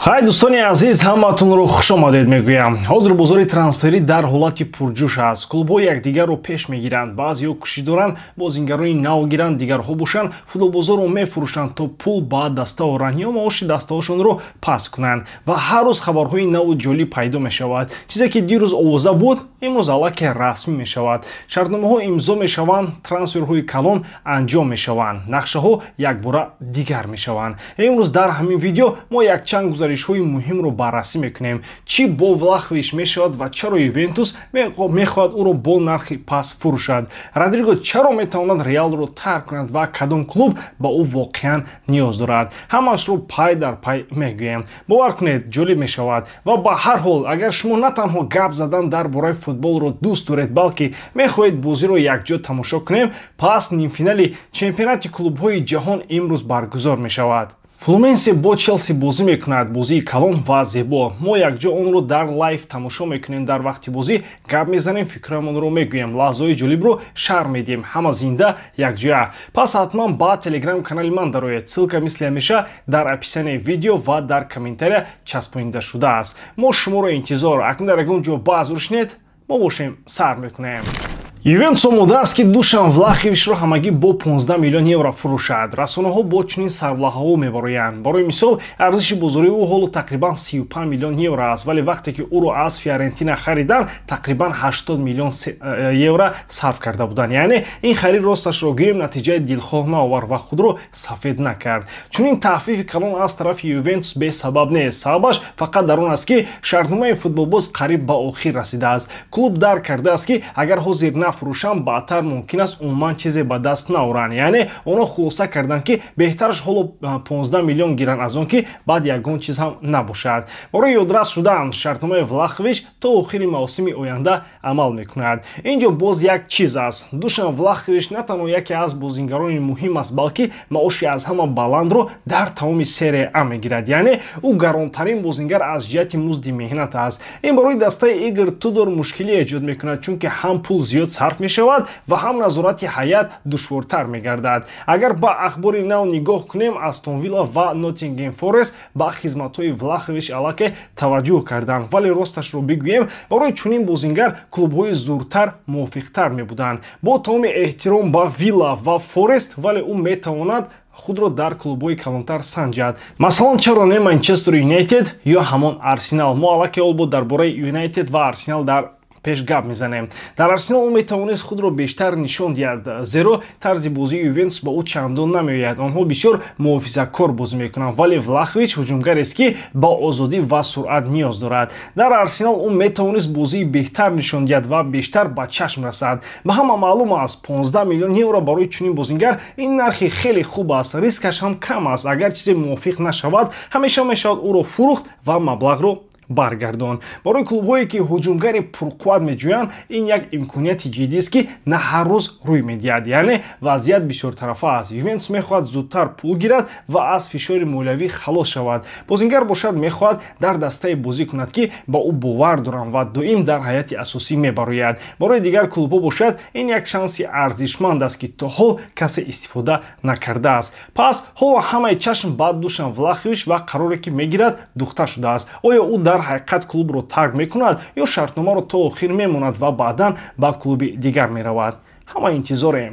хай дӯстони азиз, ҳаматонро хушомадед мегӯям. ҳозир бозори трансферӣ дар ҳолати пурҷӯш аст. клубҳо якдигарро пеш мегиранд, баъзеҳо кӯшиш доранд бозингарони нав гиранд, дигарҳо бошанд футболбозорро мефурӯшанд то пул ба даста оранд ё маоши дастаҳошонро паст кунанд ва ҳар рӯз хабарҳои наву ҷолиб пайдо мешавад. чизе ки дирӯз овоза буд, имрӯз аллакай расмӣ мешавад. шартноmaҳо имзо мешаванд, трансферҳои калон анҷом мешаванд, нақшаҳо якбора дигар мешаванд. имрӯз дар ҳамин видео мо якчанд гузаришҳои муҳимро баррасӣ мекунем. Чӣ бо Влахович мешавад ва чаро Ювентус мехоҳад ӯро бо нархи паст фурӯшад? Родриго чаро метавонад Реалро тарк кунад ва кадом клуб ба ӯ воқеан ниёз дорад? Ҳамаашро пай дар пай мегӯем. бовар кунед, ҷолиб мешавад. ва ба ҳар ҳол, агар шумо на танҳо гап задан дар бораи футболро дӯст доред, балки мехоҳед бозиро якҷо тамошо кунем, пас нимфинали чемпионати клубҳои ҷаҳон имрӯз баргузор мешавад. Флуменсе бо Челси бозӣ мекунад, бозии калон ва зебо. Мо якҷо онро дар лайв тамошо мекунем, дар вақти бозӣ гап мезанем, фикрамонро мегӯем, лаҳзаҳои ҷолибро шарҳ медиҳем, ҳама зинда якҷоя. Пас ҳатман ба телеграм канали ман дароед. Ссилка мисли ҳамеша дар описанияи видео ва дар комментария часпонида шудааст. Мо шуморо интизор. Акнун дар ягон ҷо баъз рӯшнед, мо бошем сар мекунем. Ювентус омодааст ки Душан Влаховичро ҳамагӣ бо 15 миллион евро фурӯшад. Расонаҳо бо чунин сарвлаҳаҳо мебароянд. Барои мисол, арзиши бозории ӯ ҳоло тақрибан 35 миллион евро аст, вале вақте ки ӯро аз Фиорентина хариданд, тақрибан 80 миллион евро сарф карда буданд. Яъне ин харид росташро гӯем натиҷаи дилхоҳ наовард ва худро сафед накард. Чунин таҳфифи калон аз тарафи Ювентус бесабаб нест. Сабабаш фақат дар он аст ки шартномаи футболбоз қариб ба охир расидааст. Клуб дарк кардааст ки агар ҳозир фурӯшан баъдтар мумкин аст умуман чизе ба даст наоранд. Яъне онҳо хулоса карданд ки беҳтараш ҳоло 15 миллион гиранд аз он ки баъд ягон чиз ҳам набошад. Барои ёдрас шудан шартномаи Влахович то охири мавсими оянда амал мекунад. Инҷо боз як чиз аст. Душан Влахович на танҳо яке аз бозингарони муҳим аст, балки маоши аз ҳама баландро дар тамоми серия А мегирад. Яъне ӯ гаронтарин бозингар аз ҷиҳати музди меҳнат аст. ин барои дастаи Игор Тудор мушкилӣ эҷод мекунад, чунки ҳам пул зиёд сарф мешавад ва ҳам назорати ҳайат душвортар мегардад. Агар ба ахбори нав нигоҳ кунем, Астон Вилла ва Ноттингем Форест ба хизматҳои Влахович аллакай таваҷҷӯҳ карданд, вале росташро бигӯем, барои чунин бозингар клубҳои зуртар мувофиқтар мебуданд. бо тамоми эҳтиром ба Вилла ва Форест, вале ӯ метавонад худро дар клубҳои калонтар санҷад. Масалан, чаро не Манчестер Юнайтед ё ҳамон Арсенал? Мо аллакай олбо дар бораи Юнайтед ва Арсенал дар пеш гап мезанем. Дар Арсенал ӯ метавонист худро бештар нишон диҳад, зеро тарзи бозии Ювентус ба ӯ чандон намеояд. онҳо бисёр муҳофизаткор бозӣ мекунанд, вале Влахович ҳуҷумгарест ки ба озодӣ ва суръат ниёз дорад. Дар Арсенал ӯ метавонист бозии беҳтар нишон диҳад ва бештар ба чашм расад. Ба ҳама маълум аст, 15 миллион евро барои чунин бозингар ин нархи хеле хуб аст, рискаш ҳам кам аст. Агар чизе мувофиқ нашавад, ҳамеша мешавад ӯро фурӯхт ва маблағро баргардон. Барои клубҳое ки ҳуҷумгари пурқувват меҷӯянд, ин як имконияти ҷиддист ки на ҳар рӯз рӯй медиҳад. Яъне вазъият бисёртарафа аст. Ювентус мехоҳад зудтар пул гирад ва аз фишори молиявӣ халос шавад. Бозингар бошад мехоҳад дар дастае бозӣ кунад ки ба ӯ бовар доранд ва доим дар ҳайати асосӣ мебарояд. Барои дигар клубҳо бошад ин як шанси арзишманд аст ки то ҳол касе истифода накардааст. Пас ҳоло ҳамаи чашм ба Душан Влахович ва қароре ки мегирад духта шудааст. оё ӯ дар ҳақиқат клубро тарк мекунад ё шартномаро то охир мемонад ва баъдан ба клуби дигар меравад? ҳама интизорем.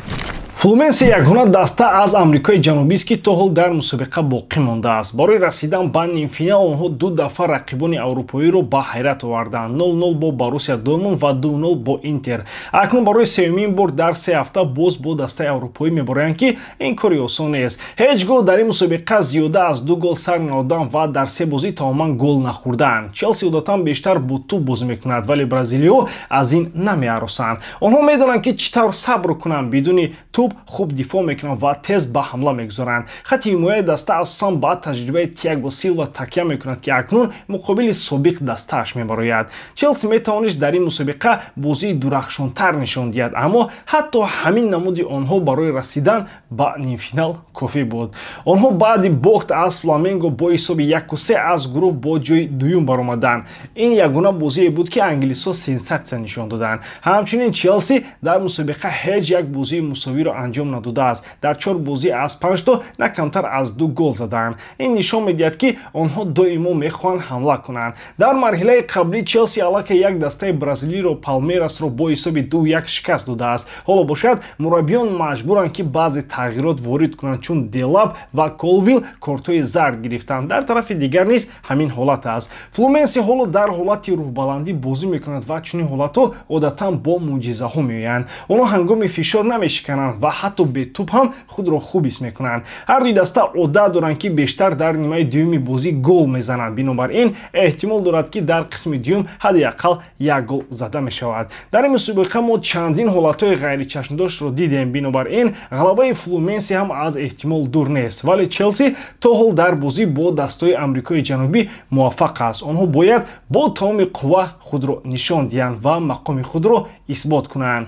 Флуменсе ягона даста аз Амрикои Ҷанубист ки то ҳол дар мусобиқа боқӣ мондааст. барои расидан ба нимфинал онҳо ду дафъа рақибони аврупоиро ба ҳайрат оварданд. 0-0 бо Боруссия Дормунд ва 2-0 бо Интер. акнун барои сеюмин бор дар 3 ҳафта боз бо дастаи аврупоӣ мебароянд ки ин кори осон нест. ҳеҷ гоҳ дар ин мусобиқа зиёда аз 2 гол сар менаҳоданд ва дар 3 бозӣ тамоман гол нахӯрданд. Челси одатан бештар бо туп бозӣ мекунад, вале бразилиҳо аз ин намеаросанд. онҳо медонанд ки чӣ тавр сабр кунанд, бидуни туп хуб дифоъ мекунанд ва тез ба ҳамла мегузоранд. хати ҳимояи даста асосан ба таҷрибаи Тиаго Силва такя мекунад ки акнун муқобили собиқ дастааш мебарояд. Челси метавонист дар ин мусобиқа бозии дурахшонтар нишон диҳад, аммо ҳатто ҳамин намуди онҳо барои расидан ба нимфинал кофӣ буд. онҳо баъди бохт аз Фламенго бо ҳисоби 1-3 аз гурӯҳ бо ҷои дуюм баромаданд. ин ягона бозие буд ки англисҳо сенсатсия нишон доданд. ҳамчунин Челси дар мусобиқа ҳеҷ як бозии мусовиро анҷом надодааст. Дар 4 бозӣ аз 5 то на камтар аз 2 гол задаанд. ин нишон медиҳад ки онҳо доимо мехоҳанд ҳамла кунанд. дар марҳилаи қаблӣ челси аллакай як дастаи бразилиро палмерасро бо ҳисоби 2-1 шикаст додааст. ҳоло бошад мураббиён маҷбуранд ки баъзе тағйирот ворид кунанд, чун Делап ва Колвил кортҳои зард гирифтанд. дар тарафи дигар низ ҳамин ҳолат аст. Флуменси ҳоло дар ҳолати рӯҳбаландӣ бозӣ мекунанд ва чунин ҳолатҳо одатан бо мӯъҷизаҳо меоянд. онҳо ҳангоми фишор намешикананд ва ҳатто бе туп ҳам худро хуб ҳис мекунанд. ҳар дуи даста одат доранд ки бештар дар нимаи дуюми бозӣ гол мезананд. бинобар ин эҳтимол дорад ки дар қисми дуюм ҳадди ақал як гол зада мешавад. дар ин мусобиқа мо чандин ҳолатҳои ғайричашмдоштро дидем. бинобар ин ғалабаи Флуменси ҳам аз эҳтимол дур нест. вале Челси то ҳол дар бозӣ бо дастаҳои Амрикои ҷанубӣ муваффақ аст. онҳо бояд бо тамоми қувва худро нишон диҳанд ва мақоми худро исбот кунанд.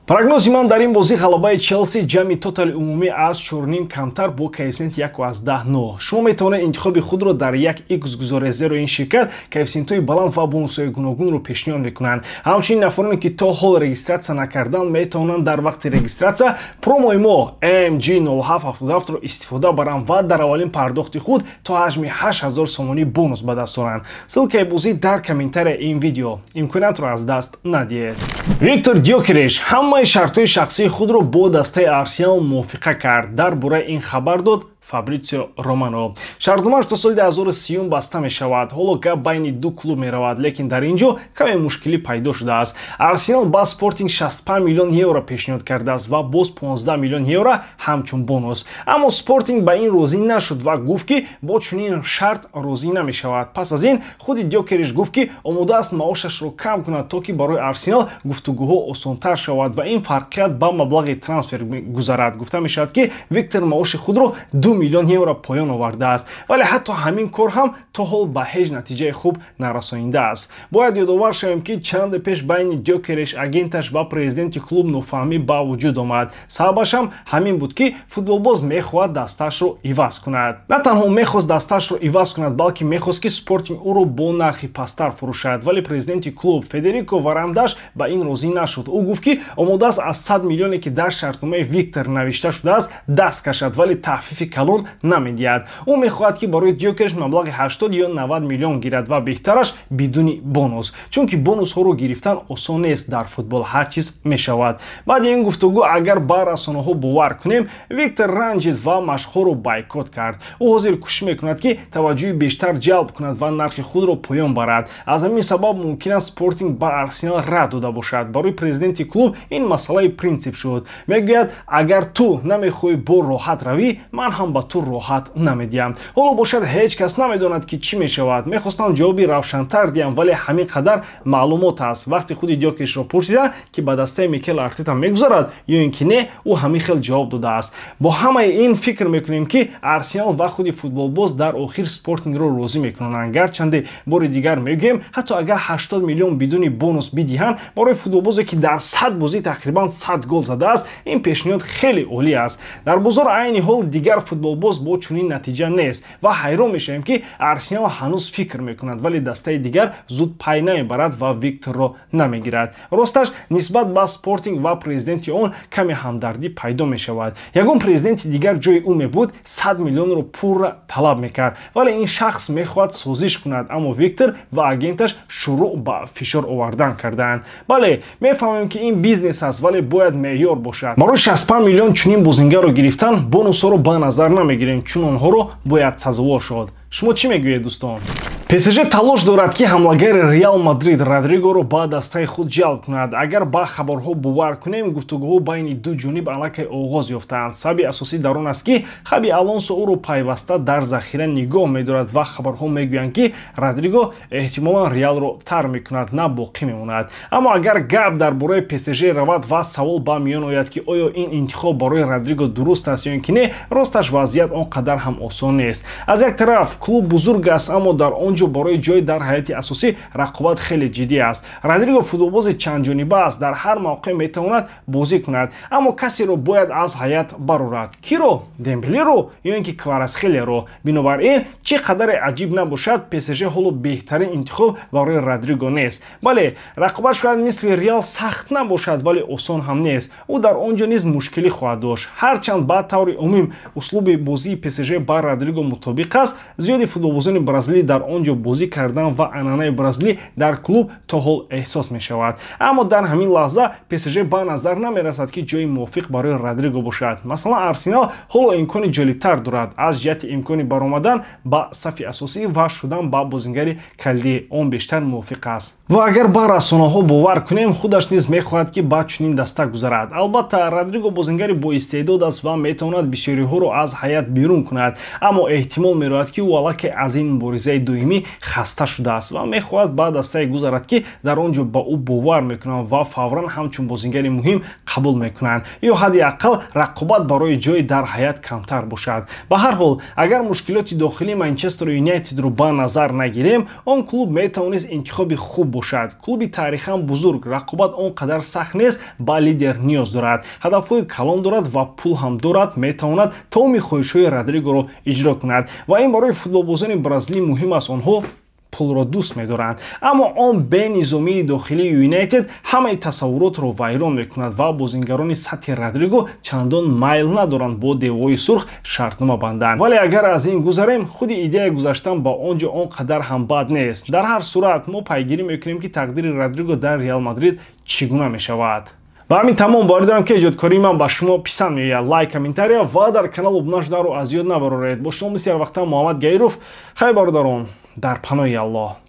Прогнози ман дар ин бозӣ ғалабаи Челси ҷамъи тотали умумӣ аз 4.5 камтар бо коэффициенти 1.10. шумо метавонед интихоби худро дар 1x гузоред, зеро ин ширкат коэффициентҳои баланд ва бонусҳои гуногунро пешниҳод мекунанд. ҳамчунин нафароне ки то ҳол регистратсия накарданд метавонанд дар вақти регистратсия промои мо MG0777ро истифода баранд ва дар аввалин пардохти худ то ҳаҷми 8000 сомонӣ бонус ба даст оранд. ссилкаи бозӣ дар комментарияи ин видео. имкониятро аз даст надиҳед. Виктор Гёкереш ҳамаи шартҳои шахсии худро бо дастаи Арсенал мувофиқа кард. дар бораи ин хабар дод Фабрицио Романо. шартномааш то соли 2030 баста мешавад. ҳоло гап байни ду клуб меравад, лекин дар ин ҷо каме мушкилӣ пайдо шудааст. Арсенал ба Спортинг 65 миллион евро пешниҳод кардааст ва боз 15 миллион евро ҳамчун бонус. аммо Спортинг ба ин розӣ нашуд ва гуфт ки бо чунин шарт розӣ намешавад. пас аз ин худи Гёкереш гуфт ки омодааст маошашро кам кунад, то ки барои Арсенал гуфтугӯҳо осонтар шавад ва ин фарқият ба маблағи трансфер гузарад. гуфта мешавад ки Виктор маоши худро 2 миллион евро поён овардааст, вале ҳатто ҳамин кор ҳам то ҳол ба ҳеҷ натиҷаи хуб нарасонидааст. бояд ёдовар шавем ки чанде пеш байни Гёкереш, агенташ ва президенти клуб нофаҳмӣ ба вуҷуд омад. сабабаш ҳам ҳамин буд ки футболбоз мехоҳад дастаашро иваз кунад. на танҳо мехост дастаашро иваз кунад, балки мехост ки Спортинг ӯро бо нархи пасттар фурӯшад. вале президенти клуб Федерико Варандаш ба ин розӣ нашуд. ӯ гуфт ки омодааст аз 100 миллионе ки дар шартномаи Виктор навишта шудааст даст кашад, вале таҳфифи калон намедиҳад. ӯ мехоҳад ки барои Гёкереш маблағи 80 ё 90 миллион гирад ва беҳтараш бидуни бонус, чунки бонусҳоро гирифтан осон нест дар футбол, ҳар чиз мешавад. баъди ин гуфтугӯ агар ба расонаҳо бовар кунем, Виктор ранҷид ва машқҳоро байкот кард. ӯ ҳозир кӯшиш мекунад ки таваҷҷӯҳи бештар ҷалб кунад ва нархи худро поён барад. аз ҳамин сабаб мумкин аст Спортинг ба Арсенал рад дода бошад. барои президенти клуб ин масъалаи принсип шуд. мегӯяд агар ту намехоҳӣ бо роҳат равӣ, ман ҳам ба ту роҳат намедиҳам. ҳоло бошад ҳеҷ кас намедонад ки чӣ мешавад. мехостам ҷавоби равшантар диҳам, вале ҳамин қадар маълумот аст. вақти худи Гёкерешро пурсида ки ба дастаи Микел Артета мегузарад ё ин ки не, ӯ ҳамин хел ҷавоб додааст. бо ҳамаи ин фикр мекунем ки Арсенал ва худи футболбоз дар охир Спортингро розӣ мекунанд. гарчанде бори дигар мегӯем, ҳатто агар 80 миллион бидуни бонус бидиҳанд барои футболбозе ки дар 100 бозӣ тақрибан 100 гол задааст, ин пешниҳод хеле олӣ аст. дар бозор айни ҳол дигар футболбоз бо чунин натиҷа нест ва ҳайрон мешавем ки Арсенал ҳанӯз фикр мекунад, вале дастаи дигар зуд пай намебарад ва Викторро намегирад. росташ нисбат ба Спортинг ва президенти он каме ҳамдардӣ пайдо мешавад. ягон президенти дигар ҷои ӯ мебуд 100 миллионро пурра талаб мекард, вале ин шахс мехоҳад созиш кунад, аммо Виктор ва агенташ шурӯъ ба фишор овардан кардаанд. бале мефаҳмем ки ин бизнес аст, вале бояд меъёр бошад. барои 65 миллион чунин бозингарро гирифтан бонусҳоро ба назар намегирем, чун онҳоро бояд сазовор шуд. шумо чӣ мегӯед дӯстон? ПСЖ талош дорад ки ҳамлагари Реал Мадрид Родригоро ба дастаи худ ҷалб кунад. агар ба хабарҳо бовар кунем, гуфтугӯҳо байни ду ҷониб аллакай оғоз ёфтаанд. сабаби асосӣ дар он аст ки Хаби Алонсо ӯро пайваста дар захира нигоҳ медорад ва хабарҳо мегӯянд ки Родриго эҳтимолан Реалро тар мекунад, на боқӣ мемонад. аммо агар гап дар бораи ПСЖ равад ва савол ба миён ояд ки оё ин интихоб барои Родриго дуруст аст ё ин ки не, росташ вазъият он қадар ҳам осон нест. аз як тараф клуб бузург аст, аммо дар он онҷо барои ҷой дар ҳайати асосӣ рақобат хеле ҷиддӣ аст. Родриго футболбози чандҷониба аст, дар ҳар мавқеъ метавонад бозӣ кунад, аммо касеро бояд аз ҳайат барорад. Киро? Дембелеро ё ин ки Кварацхелиаро? Бинобар ин чӣ қадаре аҷиб набошад, ПСЖ ҳоло беҳтарин интихоб барои Родриго нест. Бале, рақобат шояд мисли Реал сахт набошад, вале осон ҳам нест. Ӯ дар он ҷо низ мушкилӣ хоҳад дошт. Ҳарчанд ба таври умум услуби бозии ПСЖ ба Родриго мутобиқ аст, зиёди футболбозони бразилӣ дар он ҷо бозӣ кардан ва анъанаи бразилӣ дар клуб то ҳол эҳсос мешавад. Аммо дар ҳамин лаҳза ПСЖ ба назар намерасад ки ҷои мувофиқ барои Родриго бошад. Масалан, Арсенал ҳоло имкони ҷолибтар дорад аз ҷиҳати имкони баромадан ба сафи асосӣ ва шудан ба бозингари калидӣ. Он бештар мувофиқ аст. Ва агар ба расонаҳо бовар кунем, худаш низ мехоҳад ки ба чунин даста гузарад. Албатта, Родриго бозингари боистеъдод аст ва метавонад бисёриҳоро аз ҳайат берун кунад, аммо эҳтимол мерояд ки ӯ аллакай аз ин муборизаи доимӣ хаста шудааст ва мехоҳад ба дастае гузарад ки дар он ҷо ба ӯ бовар мекунанд ва фавран ҳамчун бозингари муҳим қабул мекунанд, ё ҳадди аққал рақобат барои ҷой дар ҳайат камтар бошад. Ба ҳар ҳол, агар мушкилоти дохилии Манчестер Юнайтедро ба назар нагирем, он клуб метавонист интихоби хуб бошад. Клуби тарихан бузург, рақобат он қадар сахт нест, ба лидер ниёз дорад, ҳадафҳои калон дорад ва пул ҳам дорад, метавонад тамоми хоҳишҳои Родригоро иҷро кунад ва ин барои футболбозони бразилӣ муҳим аст. Онҳо пулро дӯст медоранд, аммо он бенизомии дохилии Юнайтед ҳамаи тасаввуротро вайрон мекунад ва бозингарони сатҳи Родриго чандон майл надоранд бо девои сурх шартнома банданд. Вале агар аз ин гузарем, худи идеяи гузаштан ба он ҷо он қадар ҳам бад нест. Дар ҳар сурат мо пайгирӣ мекунем ки тақдири Родриго дар Реал Мадрид чӣ гуна мешавад. Ба ҳамин тамом бовар дорам ки эҷодкории ман ба шумо писанд меояд. Лайк, комментария ва дар канал обуна шуданро аз ёд набароред. Бо шумо мисли ҳар вақта Муҳаммад Гаиров. Хай бародарон, дар паноҳи Аллоҳ.